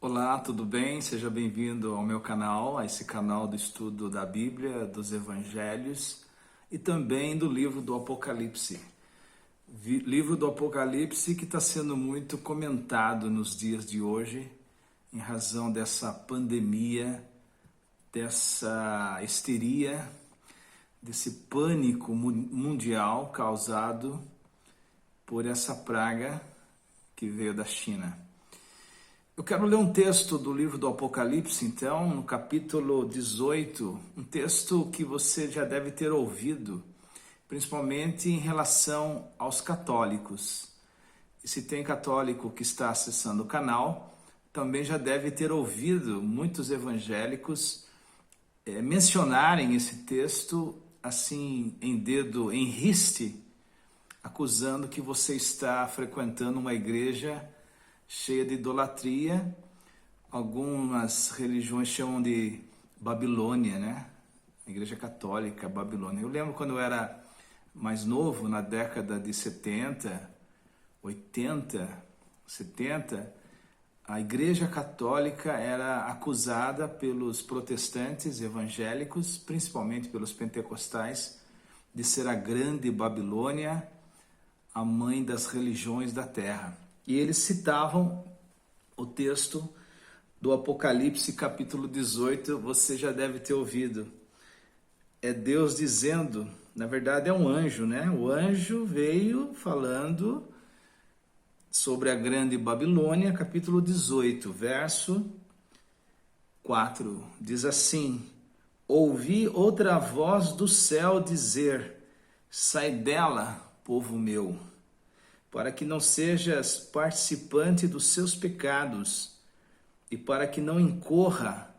Olá, tudo bem? Seja bem-vindo ao meu canal, a esse canal do estudo da Bíblia, dos Evangelhos e também do livro do Apocalipse. Livro do Apocalipse que está sendo muito comentado nos dias de hoje, em razão dessa pandemia, dessa histeria, desse pânico mundial causado por essa praga que veio da China. Eu quero ler um texto do livro do Apocalipse, então, no capítulo 18, um texto que você já deve ter ouvido, principalmente em relação aos católicos. E se tem católico que está acessando o canal, também já deve ter ouvido muitos evangélicos mencionarem esse texto assim em dedo, em riste, acusando que você está frequentando uma igreja cheia de idolatria. Algumas religiões chamam de Babilônia, né? A igreja católica, Babilônia. Eu lembro quando eu era mais novo, na década de 70, 80, 70, a igreja católica era acusada pelos protestantes evangélicos, principalmente pelos pentecostais, de ser a grande Babilônia, a mãe das religiões da terra. E eles citavam o texto do Apocalipse capítulo 18, você já deve ter ouvido. É Deus dizendo, na verdade é um anjo, né? O anjo veio falando sobre a grande Babilônia, capítulo 18, verso 4. Diz assim: ouvi outra voz do céu dizer, sai dela, povo meu, para que não sejas participante dos seus pecados e para que não incorra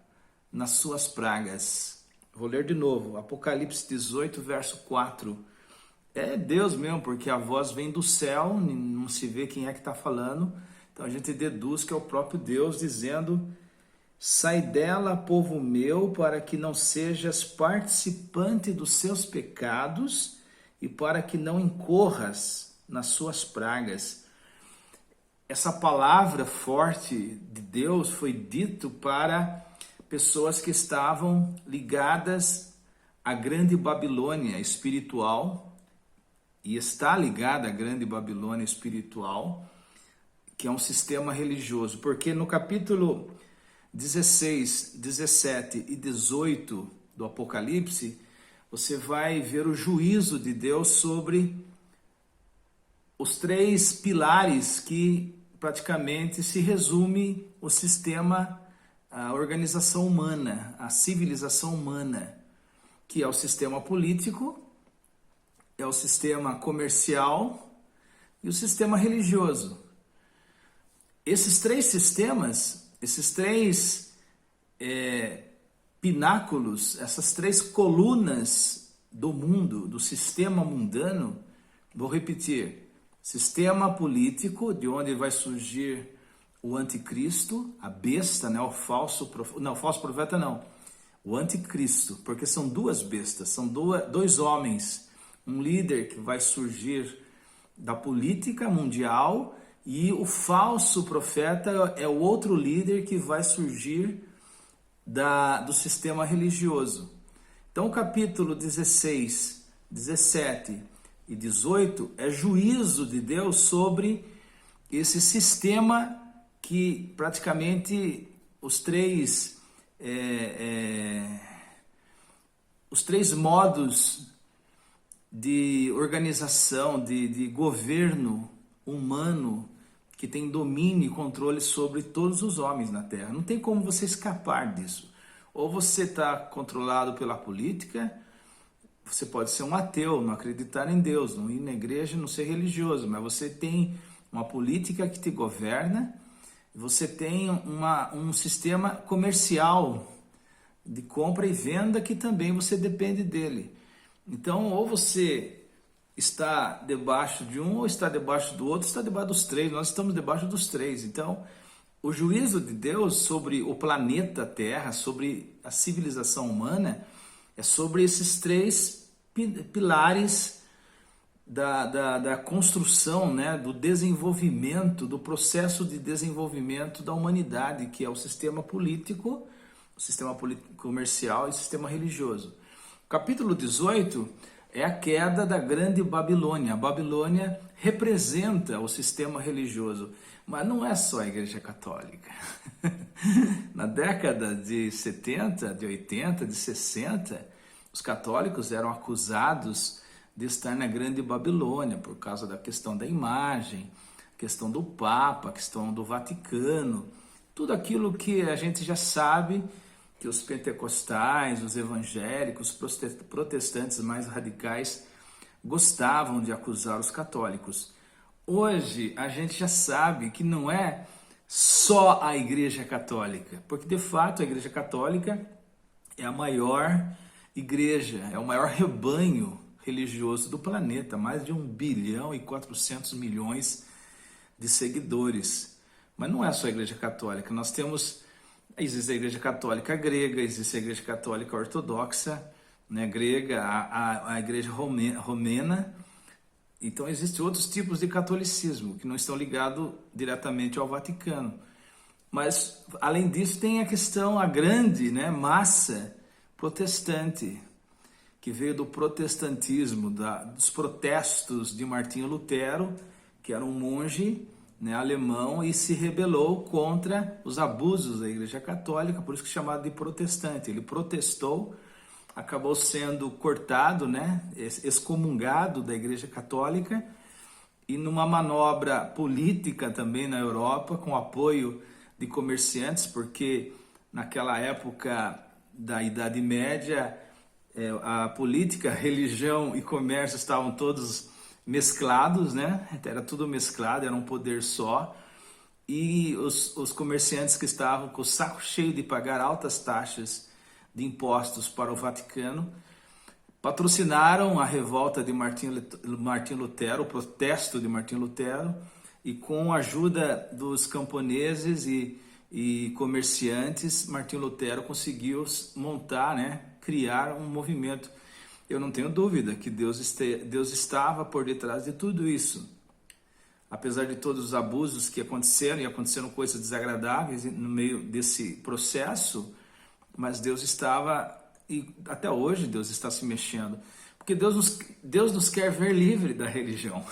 nas suas pragas. Vou ler de novo, Apocalipse 18, verso 4. É Deus mesmo, porque a voz vem do céu, não se vê quem é que está falando, então a gente deduz que é o próprio Deus dizendo, sai dela, povo meu, para que não sejas participante dos seus pecados e para que não incorras nas suas pragas. Essa palavra forte de Deus foi dito para pessoas que estavam ligadas à grande Babilônia espiritual, e está ligada à grande Babilônia espiritual, que é um sistema religioso, porque no capítulo 16, 17 e 18 do Apocalipse, você vai ver o juízo de Deus sobre os três pilares que praticamente se resume o sistema, a organização humana, a civilização humana, que é o sistema político, é o sistema comercial e o sistema religioso. Esses três sistemas, esses três pináculos, essas três colunas do mundo, do sistema mundano, vou repetir, sistema político, de onde vai surgir o anticristo, a besta, né? O falso profeta não, o anticristo, porque são duas bestas, são dois homens, um líder que vai surgir da política mundial e o falso profeta é o outro líder que vai surgir do sistema religioso. Então o capítulo 16, 17 e 18 é juízo de Deus sobre esse sistema que praticamente os três modos de organização, de governo humano que tem domínio e controle sobre todos os homens na Terra. Não tem como você escapar disso. Ou você está controlado pela política. Você pode ser um ateu, não acreditar em Deus, não ir na igreja, não ser religioso, mas você tem uma política que te governa, você tem um sistema comercial de compra e venda que também você depende dele. Então, ou você está debaixo de um, ou está debaixo do outro, está debaixo dos três, nós estamos debaixo dos três. Então, o juízo de Deus sobre o planeta Terra, sobre a civilização humana, é sobre esses três pilares da construção, né, do desenvolvimento, do processo de desenvolvimento da humanidade, que é o sistema político comercial e o sistema religioso. O capítulo 18 é a queda da grande Babilônia. A Babilônia representa o sistema religioso, mas não é só a Igreja Católica. Na década de 70, de 80, de 60, os católicos eram acusados de estar na grande Babilônia por causa da questão da imagem, questão do Papa, questão do Vaticano, tudo aquilo que a gente já sabe que os pentecostais, os evangélicos, protestantes mais radicais gostavam de acusar os católicos. Hoje a gente já sabe que não é só a Igreja Católica, porque de fato a Igreja Católica é a maior igreja, é o maior rebanho religioso do planeta, mais de 1,4 bilhão de seguidores. Mas não é só a Igreja Católica, existe a Igreja Católica grega, existe a Igreja Católica ortodoxa, né, grega, a Igreja romena. Então existem outros tipos de catolicismo que não estão ligados diretamente ao Vaticano. Mas além disso tem a grande, né, massa protestante, que veio do protestantismo, dos protestos de Martinho Lutero, que era um monge, né, alemão, e se rebelou contra os abusos da Igreja Católica, por isso que é chamado de protestante. Ele protestou, acabou sendo cortado, né, excomungado da Igreja Católica, e numa manobra política também na Europa, com apoio de comerciantes, porque naquela época da Idade Média, a política, religião e comércio estavam todos mesclados, né? Era tudo mesclado, era um poder só. E os comerciantes que estavam com o saco cheio de pagar altas taxas de impostos para o Vaticano patrocinaram a revolta de Martinho Lutero, o protesto de Martinho Lutero, e com a ajuda dos camponeses e comerciantes, Martinho Lutero conseguiu montar, né, criar um movimento. Eu não tenho dúvida que Deus estava por detrás de tudo isso. Apesar de todos os abusos que aconteceram, e aconteceram coisas desagradáveis no meio desse processo, mas Deus estava, e até hoje Deus está se mexendo. Porque Deus nos quer ver livre da religião.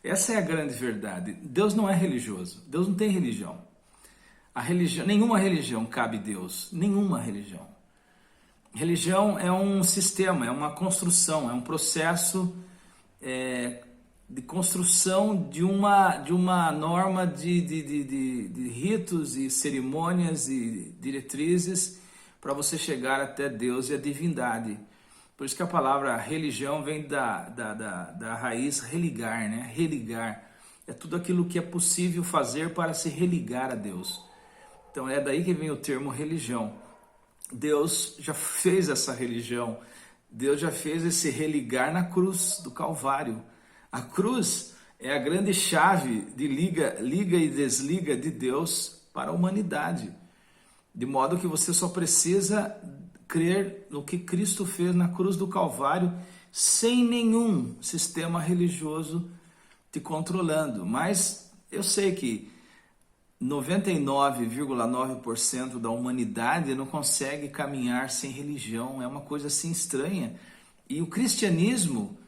Essa é a grande verdade. Deus não é religioso. Deus não tem religião. Nenhuma religião cabe a Deus. Nenhuma religião. Religião é um sistema, é uma construção, é um processo de construção de uma norma de ritos e cerimônias e diretrizes para você chegar até Deus e a divindade. Por isso que a palavra religião vem da raiz religar, né? Religar. É tudo aquilo que é possível fazer para se religar a Deus. Então é daí que vem o termo religião. Deus já fez essa religião, Deus já fez esse religar na cruz do Calvário. A cruz é a grande chave de liga e desliga de Deus para a humanidade. De modo que você só precisa crer no que Cristo fez na cruz do Calvário, sem nenhum sistema religioso te controlando. Mas eu sei que 99,9% da humanidade não consegue caminhar sem religião, é uma coisa assim estranha. E o cristianismo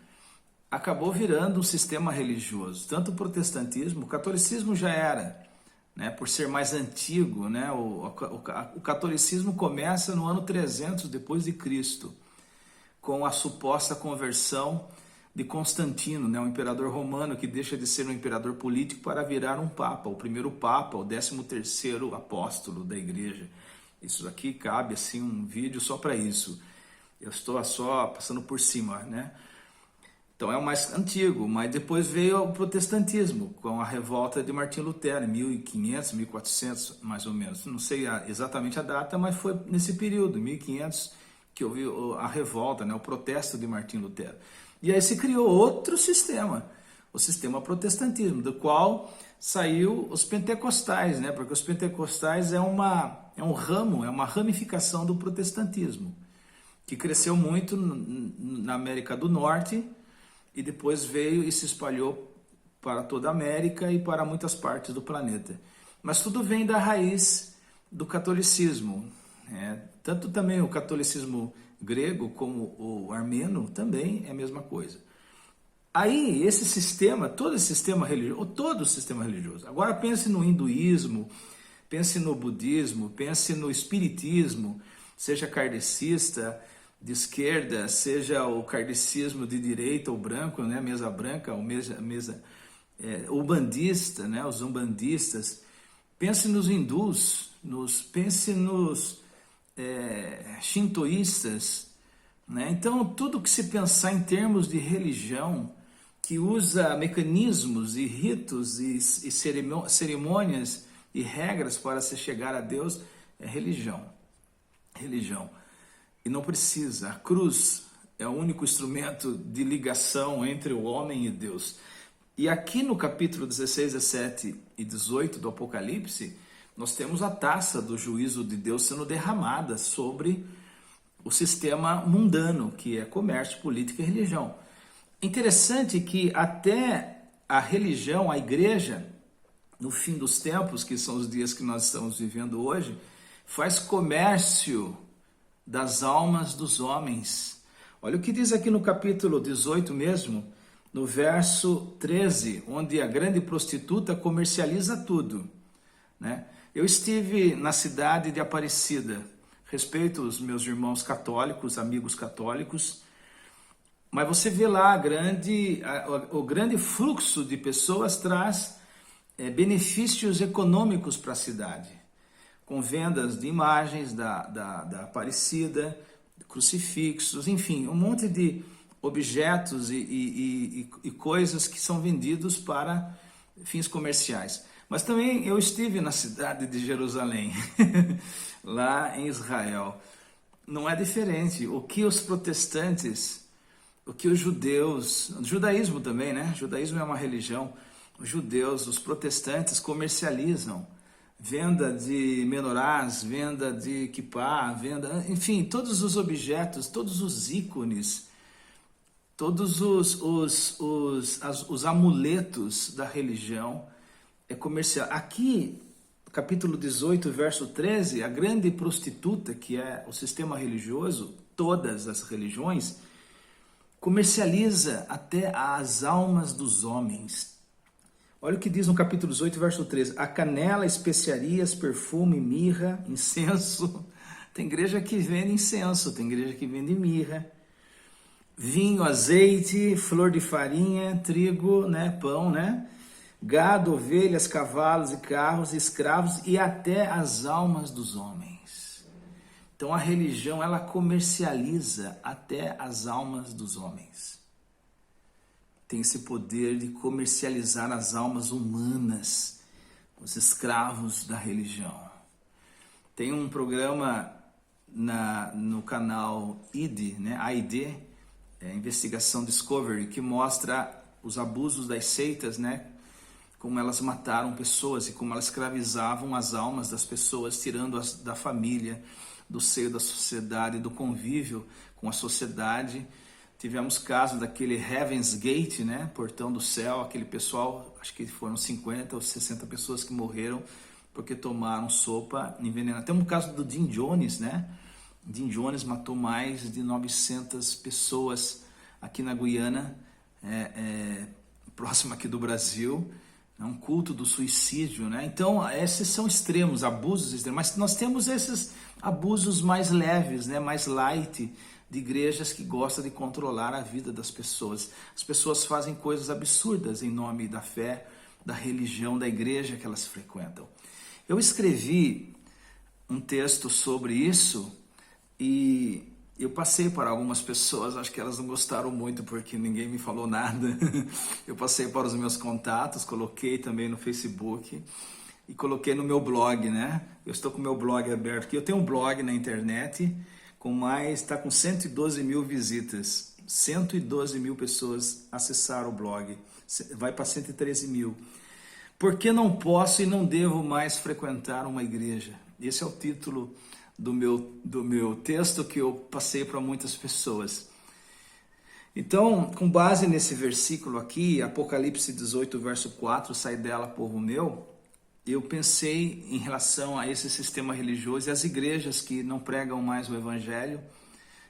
acabou virando um sistema religioso, tanto o protestantismo, o catolicismo já era, né, por ser mais antigo, né, o catolicismo começa no ano 300 depois de Cristo, com a suposta conversão de Constantino, né, um imperador romano que deixa de ser um imperador político para virar um papa, o primeiro papa, o 13º apóstolo da igreja. Isso aqui cabe assim um vídeo só para isso. Eu estou só passando por cima, né? Então é o mais antigo, mas depois veio o protestantismo, com a revolta de Martinho Lutero, em 1500, 1400 mais ou menos. Não sei exatamente a data, mas foi nesse período, 1500, que houve a revolta, né, o protesto de Martinho Lutero. E aí se criou outro sistema, o sistema protestantismo, do qual saiu os pentecostais, né? Porque os pentecostais é um ramo, é uma ramificação do protestantismo, que cresceu muito na América do Norte, e depois veio e se espalhou para toda a América e para muitas partes do planeta. Mas tudo vem da raiz do catolicismo, né? Tanto também o catolicismo grego como o armeno também é a mesma coisa. Aí esse sistema, todo esse sistema religioso, todo o sistema religioso, agora pense no hinduísmo, pense no budismo, pense no espiritismo, seja kardecista de esquerda, seja o kardecismo de direita, o branco, né, mesa branca, ou umbandista, né, os umbandistas. Pense nos hindus, pense nos shintoístas, né? Então, tudo que se pensar em termos de religião, que usa mecanismos e ritos e cerimônias e regras para se chegar a Deus, é religião. Religião. E não precisa. A cruz é o único instrumento de ligação entre o homem e Deus. E aqui no capítulo 16, 17 e 18 do Apocalipse, nós temos a taça do juízo de Deus sendo derramada sobre o sistema mundano, que é comércio, política e religião. Interessante que até a religião, a igreja, no fim dos tempos, que são os dias que nós estamos vivendo hoje, faz comércio das almas dos homens. Olha o que diz aqui no capítulo 18 mesmo, no verso 13, onde a grande prostituta comercializa tudo, né? Eu estive na cidade de Aparecida, respeito os meus irmãos católicos, amigos católicos, mas você vê lá o grande fluxo de pessoas traz benefícios econômicos para a cidade, com vendas de imagens da Aparecida, crucifixos, enfim, um monte de objetos e coisas que são vendidos para fins comerciais. Mas também eu estive na cidade de Jerusalém, lá em Israel. Não é diferente. O que os protestantes, o que os judeus, o judaísmo também, né? O judaísmo é uma religião. Os judeus, os protestantes comercializam venda de menorás, venda de kippá, venda, enfim, todos os objetos, todos os ícones, todos os amuletos da religião é comercial. Aqui, capítulo 18, verso 13, a grande prostituta, que é o sistema religioso, todas as religiões, comercializa até as almas dos homens. Olha o que diz no capítulo 18, verso 13. A canela, especiarias, perfume, mirra, incenso. Tem igreja que vende incenso, tem igreja que vende mirra. Vinho, azeite, flor de farinha, trigo, né, pão, né? Gado, ovelhas, cavalos e carros, escravos e até as almas dos homens. Então a religião, ela comercializa até as almas dos homens. Tem esse poder de comercializar as almas humanas, os escravos da religião. Tem um programa no canal ID, né, AID, Investigação Discovery, que mostra os abusos das seitas, né, como elas mataram pessoas e como elas escravizavam as almas das pessoas, tirando-as da família, do seio da sociedade, do convívio com a sociedade. Tivemos casos daquele Heaven's Gate, né, Portão do Céu, aquele pessoal, acho que foram 50 ou 60 pessoas que morreram porque tomaram sopa envenenada. Tem um caso do Jim Jones, né? Jim Jones matou mais de 900 pessoas aqui na Guiana, próximo aqui do Brasil. É um culto do suicídio, né? Então, esses são extremos, abusos extremos. Mas nós temos esses abusos mais leves, né? Mais light, de igrejas que gostam de controlar a vida das pessoas. As pessoas fazem coisas absurdas em nome da fé, da religião, da igreja que elas frequentam. Eu escrevi um texto sobre isso e eu passei para algumas pessoas, acho que elas não gostaram muito porque ninguém me falou nada. Eu passei para os meus contatos, coloquei também no Facebook e coloquei no meu blog, né? Eu estou com o meu blog aberto aqui. Eu tenho um blog na internet está com 112 mil visitas. 112 mil pessoas acessaram o blog. Vai para 113 mil. Por que não posso e não devo mais frequentar uma igreja? Esse é o título do meu texto que eu passei para muitas pessoas. Então, com base nesse versículo aqui, Apocalipse 18, verso 4, sai dela, povo meu, eu pensei em relação a esse sistema religioso e as igrejas que não pregam mais o evangelho.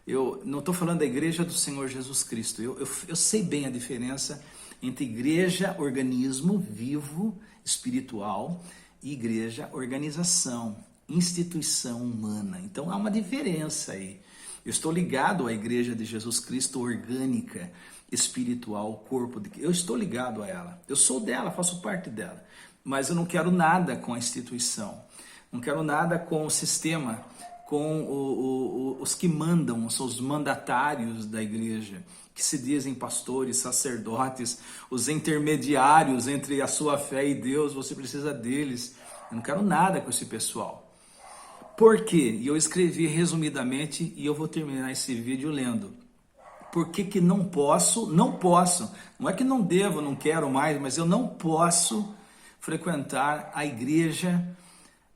Eu não estou falando da igreja do Senhor Jesus Cristo, eu sei bem a diferença entre igreja, organismo vivo, espiritual, e igreja, organização, instituição humana. Então há uma diferença aí. Eu estou ligado à igreja de Jesus Cristo orgânica, espiritual, corpo de Cristo. Eu estou ligado a ela. Eu sou dela, faço parte dela. Mas eu não quero nada com a instituição. Não quero nada com o sistema, com os que mandam, são os mandatários da igreja, que se dizem pastores, sacerdotes, os intermediários entre a sua fé e Deus. Você precisa deles. Eu não quero nada com esse pessoal. Por quê? E eu escrevi resumidamente e eu vou terminar esse vídeo lendo. Por que que não posso? Não posso. Não é que não devo, não quero mais, mas eu não posso frequentar a igreja,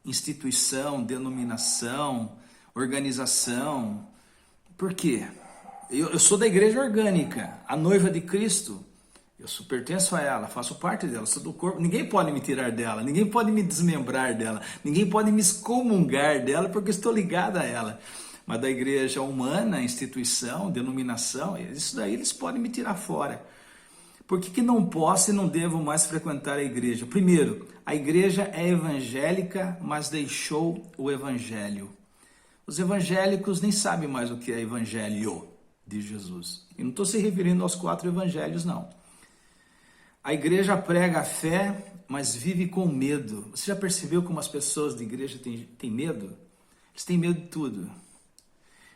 instituição, denominação, organização. Por quê? Eu sou da igreja orgânica, a noiva de Cristo. Eu pertenço a ela, faço parte dela, sou do corpo. Ninguém pode me tirar dela, ninguém pode me desmembrar dela, ninguém pode me excomungar dela, porque estou ligado a ela. Mas da igreja humana, instituição, denominação, isso daí eles podem me tirar fora. Por que que não posso e não devo mais frequentar a igreja? Primeiro, a igreja é evangélica, mas deixou o evangelho. Os evangélicos nem sabem mais o que é evangelho de Jesus. E não estou se referindo aos 4 evangelhos, não. A igreja prega a fé, mas vive com medo. Você já percebeu como as pessoas de igreja têm medo? Eles têm medo de tudo.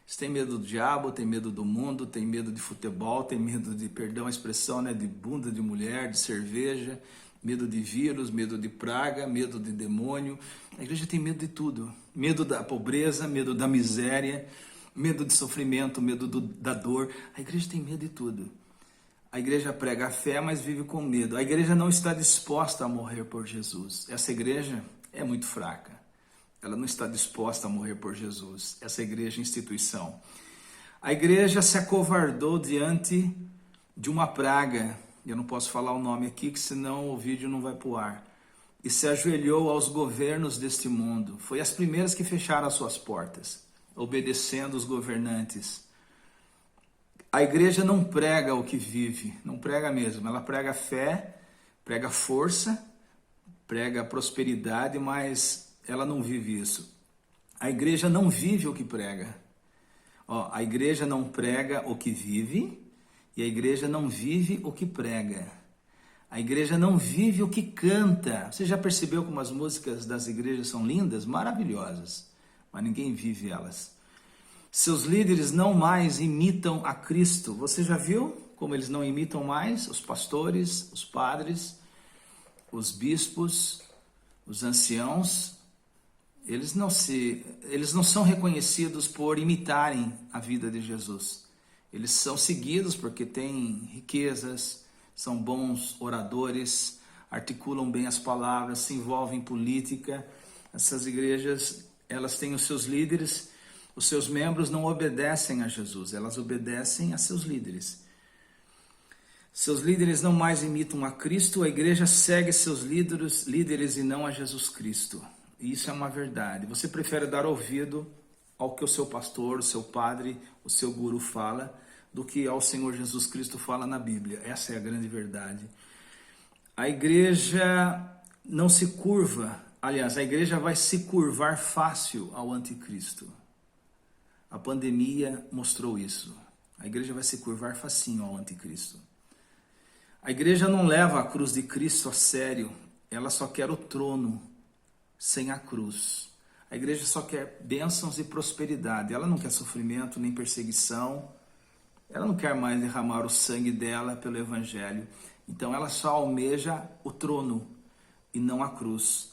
Eles têm medo do diabo, têm medo do mundo, têm medo de futebol, têm medo de, perdão a expressão, né, de bunda de mulher, de cerveja, medo de vírus, medo de praga, medo de demônio. A igreja tem medo de tudo. Medo da pobreza, medo da miséria, medo de sofrimento, medo da dor. A igreja tem medo de tudo. A igreja prega a fé, mas vive com medo. A igreja não está disposta a morrer por Jesus. Essa igreja é muito fraca. Ela não está disposta a morrer por Jesus. Essa igreja, instituição. A igreja se acovardou diante de uma praga. Eu não posso falar o nome aqui, que senão o vídeo não vai para o ar. E se ajoelhou aos governos deste mundo. Foi as primeiras que fecharam as suas portas, obedecendo os governantes. A igreja não prega o que vive, não prega mesmo. Ela prega fé, prega força, prega prosperidade, mas ela não vive isso. A igreja não vive o que prega. A igreja não prega o que vive e a igreja não vive o que prega. A igreja não vive o que canta. Você já percebeu como as músicas das igrejas são lindas, maravilhosas, mas ninguém vive elas. Seus líderes não mais imitam a Cristo. Você já viu como eles não imitam mais os pastores, os padres, os bispos, os anciãos? Eles não são reconhecidos por imitarem a vida de Jesus. Eles são seguidos porque têm riquezas, são bons oradores, articulam bem as palavras, se envolvem em política. Essas igrejas, elas têm os seus líderes. Os seus membros não obedecem a Jesus, elas obedecem a seus líderes. Seus líderes não mais imitam a Cristo, a igreja segue seus líderes e não a Jesus Cristo. E isso é uma verdade. Você prefere dar ouvido ao que o seu pastor, o seu padre, o seu guru fala, do que ao Senhor Jesus Cristo fala na Bíblia. Essa é a grande verdade. A igreja não se curva, aliás, a igreja vai se curvar fácil ao anticristo. A pandemia mostrou isso. A igreja vai se curvar facinho ao anticristo. A igreja não leva a cruz de Cristo a sério. Ela só quer o trono sem a cruz. A igreja só quer bênçãos e prosperidade. Ela não quer sofrimento nem perseguição. Ela não quer mais derramar o sangue dela pelo evangelho. Então ela só almeja o trono e não a cruz.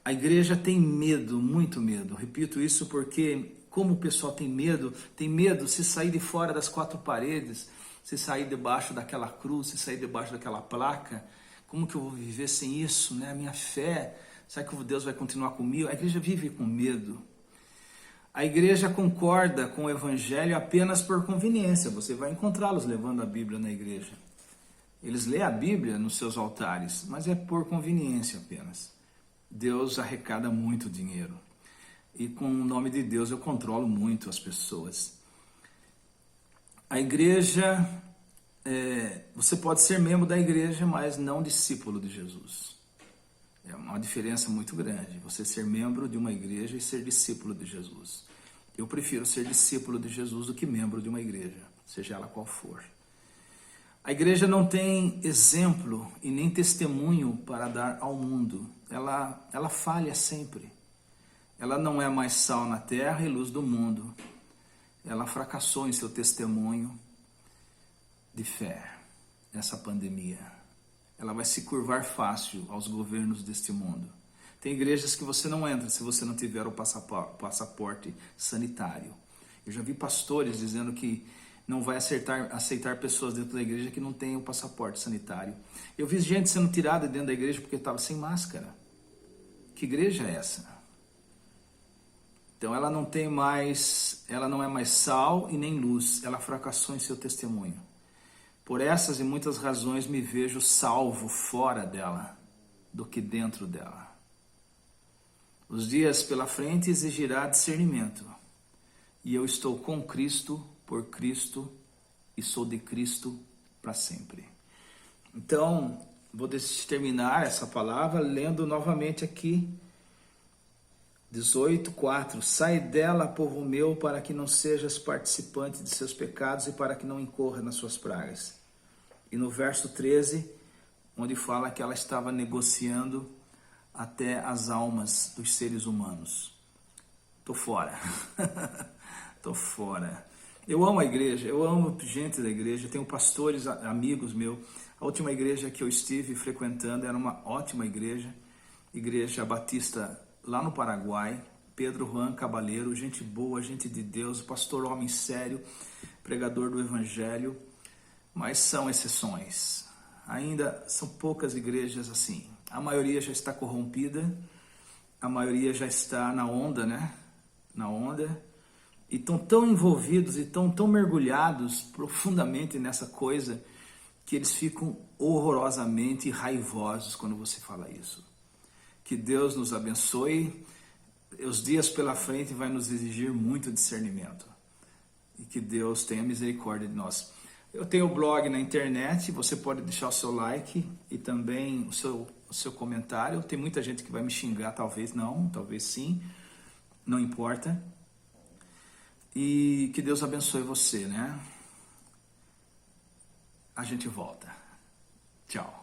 A igreja tem medo, muito medo. Repito isso porque como o pessoal tem medo se sair de fora das 4 paredes, se sair debaixo daquela cruz, se sair debaixo daquela placa. Como que eu vou viver sem isso, né? A minha fé, será que Deus vai continuar comigo? A igreja vive com medo. A igreja concorda com o evangelho apenas por conveniência. Você vai encontrá-los levando a Bíblia na igreja. Eles lêem a Bíblia nos seus altares, mas é por conveniência apenas. Deus arrecada muito dinheiro. E com o nome de Deus eu controlo muito as pessoas. A igreja, você pode ser membro da igreja, mas não discípulo de Jesus. É uma diferença muito grande, você ser membro de uma igreja e ser discípulo de Jesus. Eu prefiro ser discípulo de Jesus do que membro de uma igreja, seja ela qual for. A igreja não tem exemplo e nem testemunho para dar ao mundo. Ela falha sempre. Ela não é mais sal na terra e luz do mundo. Ela fracassou em seu testemunho de fé nessa pandemia. Ela vai se curvar fácil aos governos deste mundo. Tem igrejas que você não entra se você não tiver o passaporte sanitário. Eu já vi pastores dizendo que não vai aceitar pessoas dentro da igreja que não têm o passaporte sanitário. Eu vi gente sendo tirada dentro da igreja porque estava sem máscara. Que igreja é essa? Então ela não é mais sal e nem luz, ela fracassou em seu testemunho. Por essas e muitas razões me vejo salvo fora dela do que dentro dela. Os dias pela frente exigirá discernimento. E eu estou com Cristo, por Cristo e sou de Cristo para sempre. Então, vou terminar essa palavra lendo novamente aqui 18:4. Sai dela, povo meu, para que não sejas participante de seus pecados e para que não incorra nas suas pragas. E no verso 13, onde fala que ela estava negociando até as almas dos seres humanos. Tô fora. Tô fora. Eu amo a igreja, eu amo gente da igreja, tenho pastores, amigos meus. A última igreja que eu estive frequentando era uma ótima igreja batista lá no Paraguai. Pedro Juan Cabaleiro, gente boa, gente de Deus, pastor homem sério, pregador do evangelho, mas são exceções. Ainda são poucas igrejas assim. A maioria já está corrompida, a maioria já está na onda, né? Na onda. E estão tão envolvidos e tão mergulhados profundamente nessa coisa que eles ficam horrorosamente raivosos quando você fala isso. Que Deus nos abençoe. Os dias pela frente vai nos exigir muito discernimento. E que Deus tenha misericórdia de nós. Eu tenho o blog na internet, você pode deixar o seu like e também o seu comentário. Tem muita gente que vai me xingar, talvez não, talvez sim, não importa. E que Deus abençoe você, né? A gente volta. Tchau.